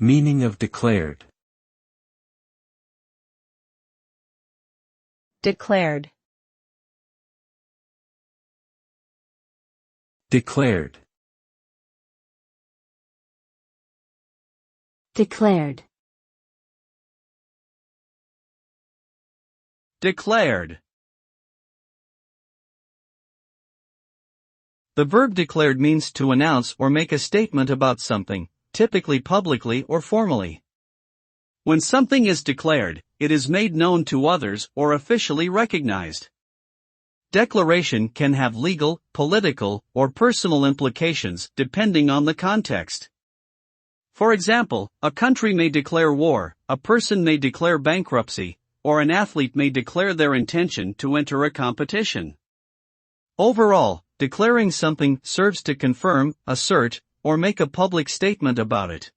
Meaning of declared. Declared. Declared. Declared. Declared. The verb declared means to announce or make a statement about something, typically publicly or formally. When something is declared, it is made known to others or officially recognized. Declaration can have legal, political, or personal implications depending on the context. For example, a country may declare war, a person may declare bankruptcy, or an athlete may declare their intention to enter a competition. Overall, declaring something serves to confirm, assert, or make a public statement about it.